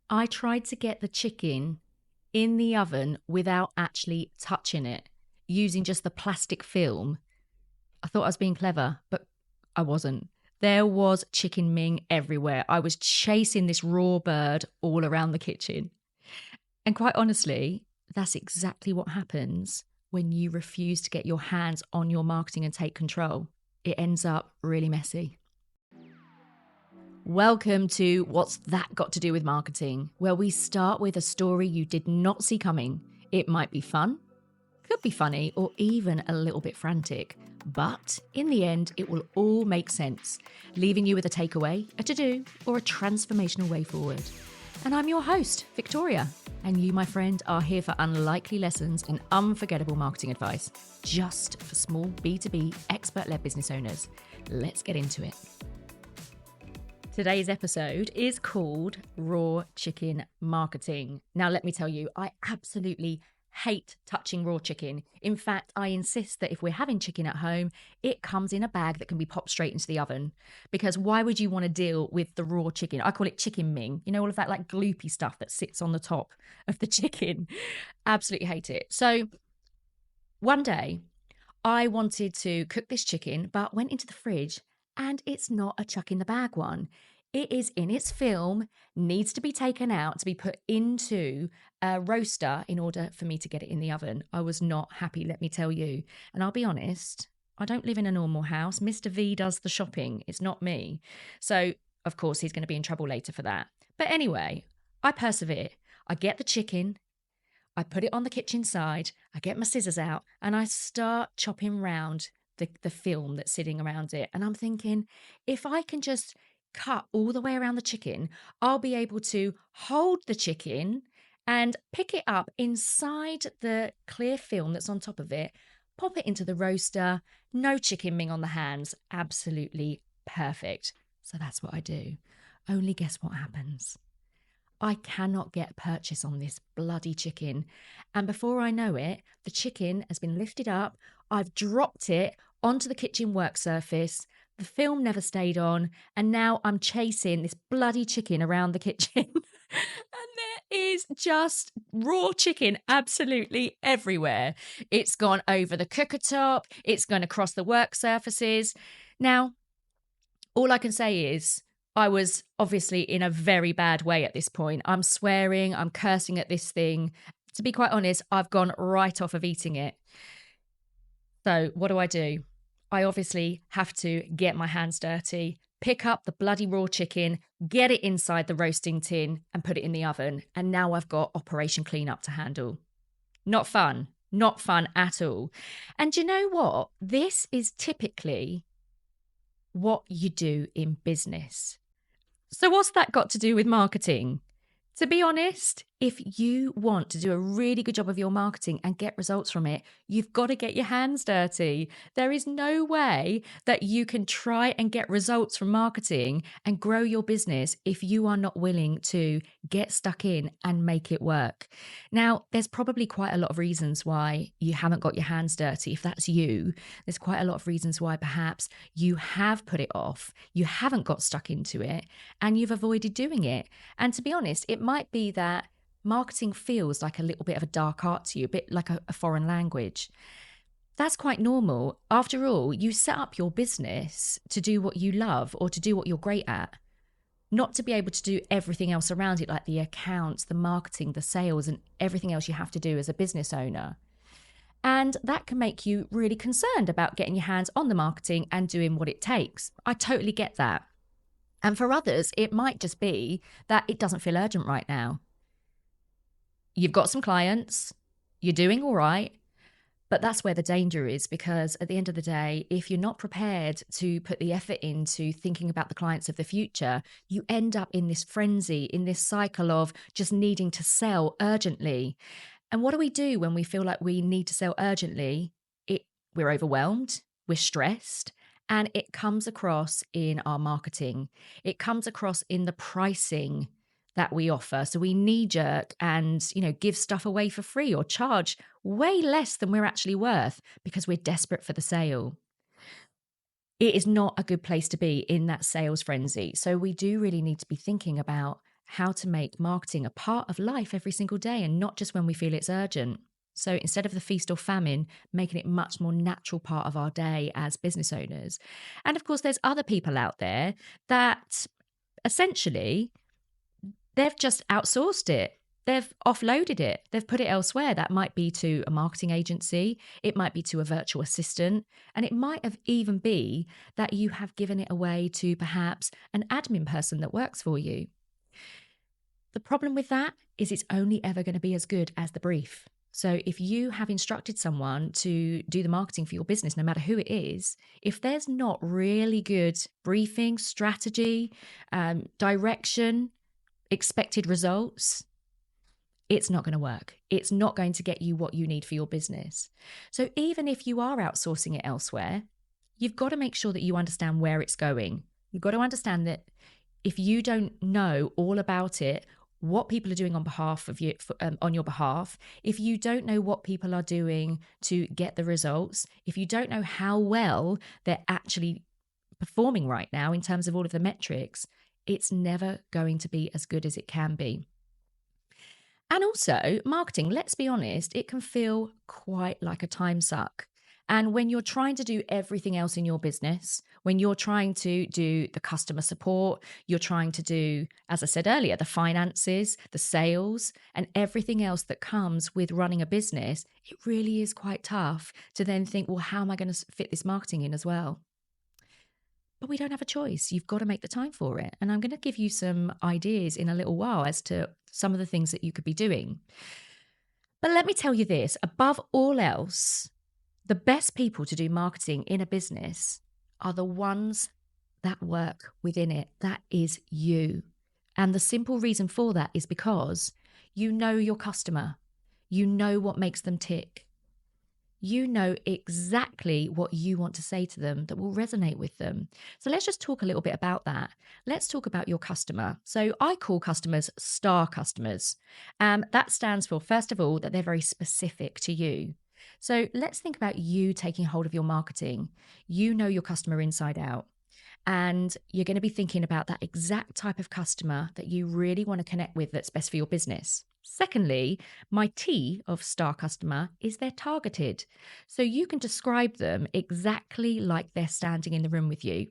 I tried to get the chicken in the oven without actually touching it, using just the plastic film. I thought I was being clever, but I wasn't. There was chicken ming everywhere. I was chasing this raw bird all around the kitchen. And quite honestly, that's exactly what happens when you refuse to get your hands on your marketing and take control. It ends up really messy. Welcome to What's That Got to Do with Marketing, where we start with a story you did not see coming. It might be fun, could be funny, or even a little bit frantic. But in the end, it will all make sense, leaving you with a takeaway, a to-do, or a transformational way forward. And I'm your host, Victoria. And you, my friend, are here for unlikely lessons and unforgettable marketing advice, just for small B2B expert-led business owners. Let's get into it. Today's episode is called Raw Chicken Marketing. Now, let me tell you, I absolutely hate touching raw chicken. In fact, I insist that if we're having chicken at home, it comes in a bag that can be popped straight into the oven. Because why would you want to deal with the raw chicken? I call it chicken ming. You know, all of that like gloopy stuff that sits on the top of the chicken. Absolutely hate it. So one day I wanted to cook this chicken, but went into the fridge and it's not a chuck in the bag one. It is in its film, needs to be taken out to be put into a roaster in order for me to get it in the oven. I was not happy, let me tell you. And I'll be honest, I don't live in a normal house. Mr. V does the shopping. It's not me. So, of course, he's going to be in trouble later for that. But anyway, I persevere. I get the chicken. I put it on the kitchen side. I get my scissors out and I start chopping round the film that's sitting around it. And I'm thinking, if I can just cut all the way around the chicken, I'll be able to hold the chicken and pick it up inside the clear film that's on top of it, pop it into the roaster, no chicken ming on the hands, absolutely perfect. So that's what I do. Only guess what happens? I cannot get purchase on this bloody chicken. And before I know it, the chicken has been lifted up. I've dropped it onto the kitchen work surface. The film never stayed on. And now I'm chasing this bloody chicken around the kitchen. And there is just raw chicken absolutely everywhere. It's gone over the cooker top. It's gone across the work surfaces. Now, all I can say is, I was obviously in a very bad way at this point. I'm swearing, I'm cursing at this thing. To be quite honest, I've gone right off of eating it. So what do? I obviously have to get my hands dirty, pick up the bloody raw chicken, get it inside the roasting tin and put it in the oven. And now I've got Operation Cleanup to handle. Not fun at all. And you know what? This is typically what you do in business. So what's that got to do with marketing? To be honest, if you want to do a really good job of your marketing and get results from it, you've got to get your hands dirty. There is no way that you can try and get results from marketing and grow your business if you are not willing to get stuck in and make it work. Now, there's probably quite a lot of reasons why you haven't got your hands dirty. If that's you, there's quite a lot of reasons why perhaps you have put it off, you haven't got stuck into it, and you've avoided doing it. And to be honest, it might be that marketing feels like a little bit of a dark art to you, a bit like a foreign language. That's quite normal. After all, you set up your business to do what you love or to do what you're great at, not to be able to do everything else around it, like the accounts, the marketing, the sales, and everything else you have to do as a business owner. And that can make you really concerned about getting your hands on the marketing and doing what it takes. I totally get that. And for others, it might just be that it doesn't feel urgent right now. You've got some clients, you're doing all right, but that's where the danger is, because at the end of the day, if you're not prepared to put the effort into thinking about the clients of the future, you end up in this frenzy, in this cycle of just needing to sell urgently. And what do we do when we feel like we need to sell urgently? We're overwhelmed, we're stressed, and it comes across in our marketing. It comes across in the pricing that we offer. So we knee jerk and, give stuff away for free or charge way less than we're actually worth because we're desperate for the sale. It is not a good place to be in that sales frenzy. So we do really need to be thinking about how to make marketing a part of life every single day and not just when we feel it's urgent. So instead of the feast or famine, making it much more natural part of our day as business owners. And of course, there's other people out there that essentially they've just outsourced it. They've offloaded it. They've put it elsewhere. That might be to a marketing agency. It might be to a virtual assistant. And it might have even be that you have given it away to perhaps an admin person that works for you. The problem with that is it's only ever going to be as good as the brief. So if you have instructed someone to do the marketing for your business, no matter who it is, if there's not really good briefing, strategy, direction, expected results, it's not going to work. It's not going to get you what you need for your business. So even if you are outsourcing it elsewhere, you've got to make sure that you understand where it's going. You've got to understand that if you don't know all about it, what people are doing on behalf of you, on your behalf, if you don't know what people are doing to get the results, if you don't know how well they're actually performing right now in terms of all of the metrics, it's never going to be as good as it can be. And also, marketing, let's be honest, it can feel quite like a time suck. And when you're trying to do everything else in your business, when you're trying to do the customer support, you're trying to do, as I said earlier, the finances, the sales, and everything else that comes with running a business, it really is quite tough to then think, well, how am I going to fit this marketing in as well? But we don't have a choice. You've got to make the time for it. And I'm going to give you some ideas in a little while as to some of the things that you could be doing. But let me tell you this, above all else, the best people to do marketing in a business are the ones that work within it. That is you. And the simple reason for that is because you know your customer. You know what makes them tick. You know exactly what you want to say to them that will resonate with them. So let's just talk a little bit about that. Let's talk about your customer. So I call customers star customers. That stands for, first of all, that they're very specific to you. So let's think about you taking hold of your marketing. You know your customer inside out. And you're going to be thinking about that exact type of customer that you really want to connect with that's best for your business. Secondly, my T of star customer is they're targeted. So you can describe them exactly like they're standing in the room with you.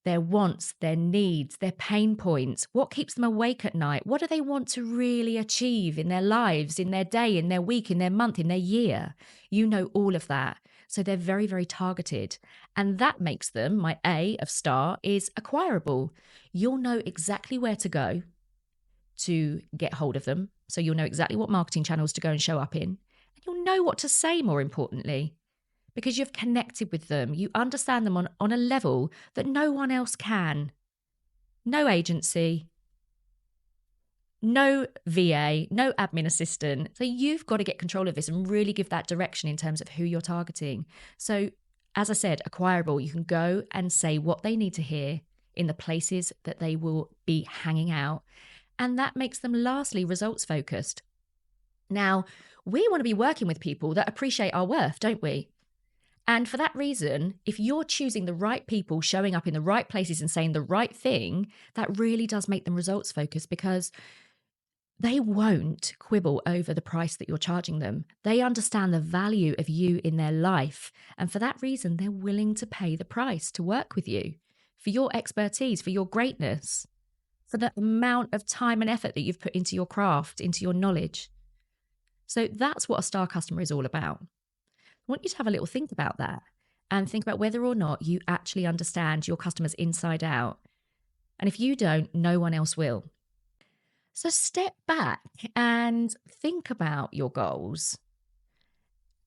Their wants, their needs, their pain points, what keeps them awake at night, what do they want to really achieve in their lives, in their day, in their week, in their month, in their year. You know all of that. So they're very, very targeted. And that makes them, my A of star, is acquirable. You'll know exactly where to go to get hold of them. So you'll know exactly what marketing channels to go and show up in. And you'll know what to say, more importantly, because you've connected with them. You understand them on a level that no one else can. No agency, no VA, no admin assistant. So you've got to get control of this and really give that direction in terms of who you're targeting. So as I said, acquirable, you can go and say what they need to hear in the places that they will be hanging out. And that makes them, lastly, results focused. Now, we want to be working with people that appreciate our worth, don't we? And for that reason, if you're choosing the right people, showing up in the right places and saying the right thing, that really does make them results focused, because they won't quibble over the price that you're charging them. They understand the value of you in their life. And for that reason, they're willing to pay the price to work with you for your expertise, for your greatness, for the amount of time and effort that you've put into your craft, into your knowledge. So that's what a star customer is all about. I want you to have a little think about that and think about whether or not you actually understand your customers inside out. And if you don't, no one else will. So step back and think about your goals.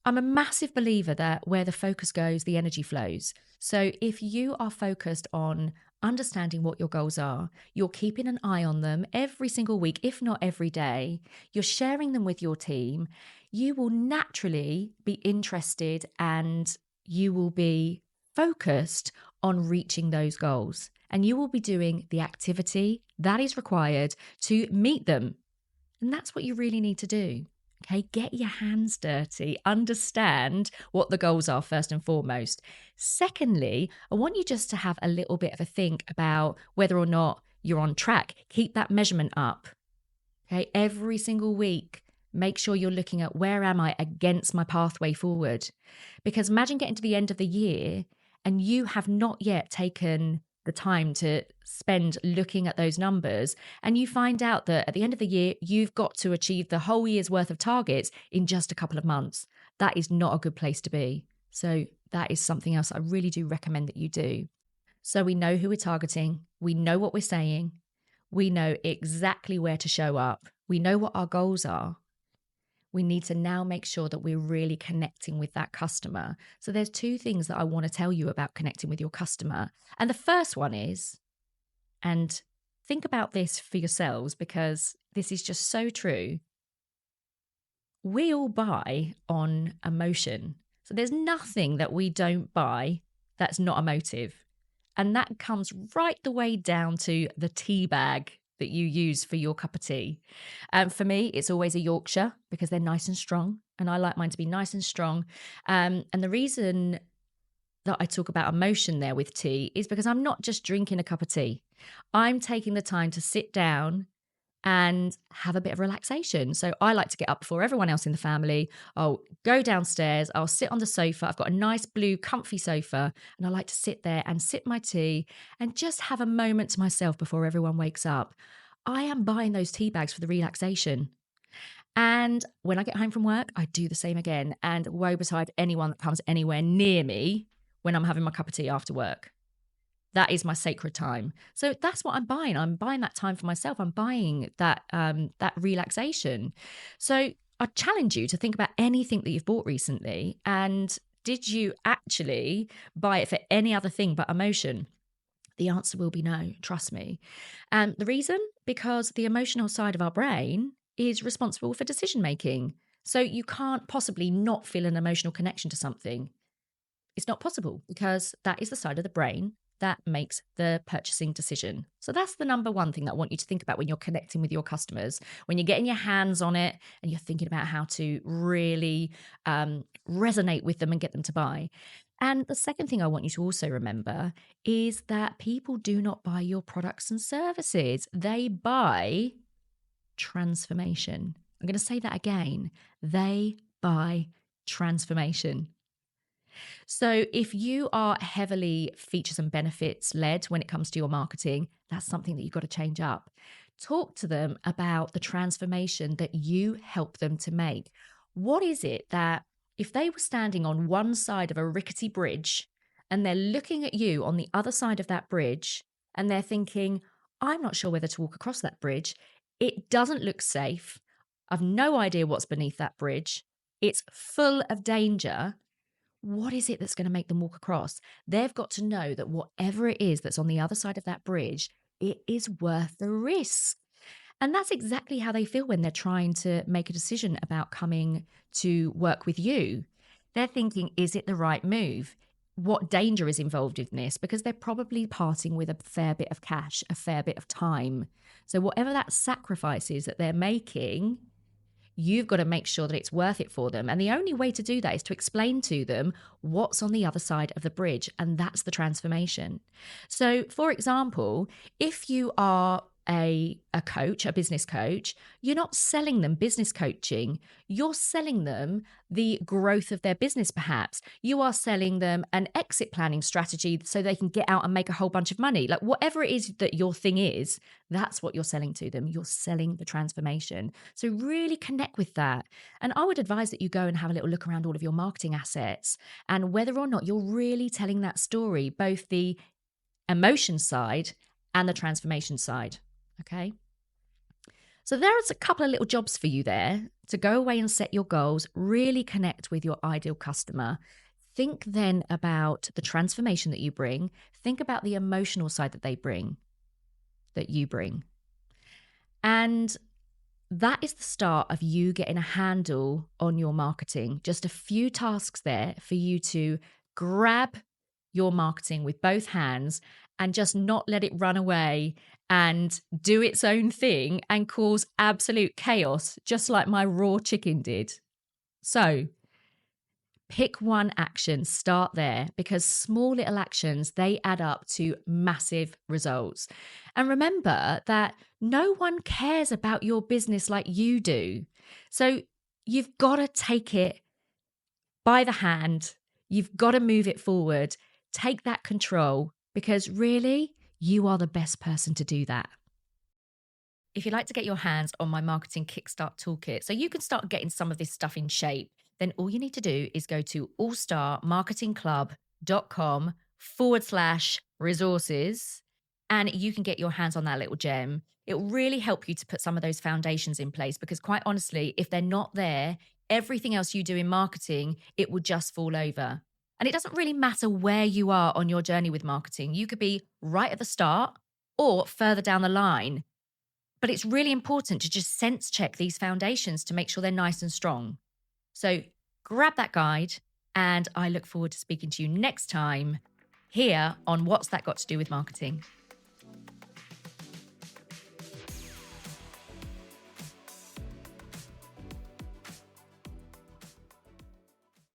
I'm a massive believer that where the focus goes, the energy flows. So if you are focused on understanding what your goals are, you're keeping an eye on them every single week, if not every day, you're sharing them with your team, you will naturally be interested and you will be focused on reaching those goals. And you will be doing the activity that is required to meet them. And that's what you really need to do. Okay, get your hands dirty, understand what the goals are first and foremost. Secondly, I want you just to have a little bit of a think about whether or not you're on track. Keep that measurement up. Okay, every single week, make sure you're looking at where am I against my pathway forward. Because imagine getting to the end of the year and you have not yet taken the time to spend looking at those numbers, and you find out that at the end of the year, you've got to achieve the whole year's worth of targets in just a couple of months. That is not a good place to be. So that is something else I really do recommend that you do. So we know who we're targeting. We know what we're saying. We know exactly where to show up. We know what our goals are. We need to now make sure that we're really connecting with that customer. So there's two things that I want to tell you about connecting with your customer. And the first one is, and think about this for yourselves because this is just so true. We all buy on emotion. So there's nothing that we don't buy that's not emotive. And that comes right the way down to the tea bag that you use for your cup of tea. For me, it's always a Yorkshire because they're nice and strong. And I like mine to be nice and strong. And the reason that I talk about emotion there with tea is because I'm not just drinking a cup of tea. I'm taking the time to sit down and have a bit of relaxation. So I like to get up before everyone else in the family. I'll go downstairs, I'll sit on the sofa. I've got a nice blue comfy sofa and I like to sit there and sip my tea and just have a moment to myself before everyone wakes up. I am buying those tea bags for the relaxation. And when I get home from work, I do the same again. And woe betide anyone that comes anywhere near me when I'm having my cup of tea after work. That is my sacred time. So that's what I'm buying. I'm buying that time for myself. I'm buying that that relaxation. So I challenge you to think about anything that you've bought recently, and did you actually buy it for any other thing but emotion? The answer will be no, trust me. And the reason? Because the emotional side of our brain is responsible for decision making. So you can't possibly not feel an emotional connection to something. It's not possible because that is the side of the brain that makes the purchasing decision. So that's the number one thing that I want you to think about when you're connecting with your customers, when you're getting your hands on it and you're thinking about how to really resonate with them and get them to buy. And the second thing I want you to also remember is that people do not buy your products and services. They buy transformation. I'm going to say that again. They buy transformation. So if you are heavily features and benefits led when it comes to your marketing, that's something that you've got to change up. Talk to them about the transformation that you help them to make. What is it that if they were standing on one side of a rickety bridge and they're looking at you on the other side of that bridge and they're thinking, I'm not sure whether to walk across that bridge. It doesn't look safe. I've no idea what's beneath that bridge. It's full of danger. What is it that's going to make them walk across? They've got to know that whatever it is that's on the other side of that bridge, it is worth the risk. And that's exactly how they feel when they're trying to make a decision about coming to work with you. They're thinking, is it the right move? What danger is involved in this? Because they're probably parting with a fair bit of cash, a fair bit of time. So whatever that sacrifice is that they're making, you've got to make sure that it's worth it for them. And the only way to do that is to explain to them what's on the other side of the bridge. And that's the transformation. So, for example, if you are a coach, a business coach, you're not selling them business coaching. You're selling them the growth of their business, perhaps. You are selling them an exit planning strategy so they can get out and make a whole bunch of money. Like whatever it is that your thing is, that's what you're selling to them. You're selling the transformation. So really connect with that. And I would advise that you go and have a little look around all of your marketing assets and whether or not you're really telling that story, both the emotion side and the transformation side. Okay. So there's a couple of little jobs for you there to go away and set your goals, really connect with your ideal customer. Think then about the transformation that you bring. Think about the emotional side that they bring, that you bring. And that is the start of you getting a handle on your marketing. Just a few tasks there for you to grab your marketing with both hands and just not let it run away and do its own thing and cause absolute chaos, just like my raw chicken did. So Pick one action, start there, because small little actions, they add up to massive results. And remember that no one cares about your business like you do. So you've got to take it by the hand. You've got to move it forward. Take that control, because really, you are the best person to do that. If you'd like to get your hands on my marketing kickstart toolkit so you can start getting some of this stuff in shape, then all you need to do is go to allstarmarketingclub.com/resources, and you can get your hands on that little gem. It will really help you to put some of those foundations in place, because quite honestly, if they're not there, everything else you do in marketing, it will just fall over. And it doesn't really matter where you are on your journey with marketing. You could be right at the start or further down the line. But it's really important to just sense check these foundations to make sure they're nice and strong. So grab that guide, and I look forward to speaking to you next time here on What's That Got to Do with Marketing.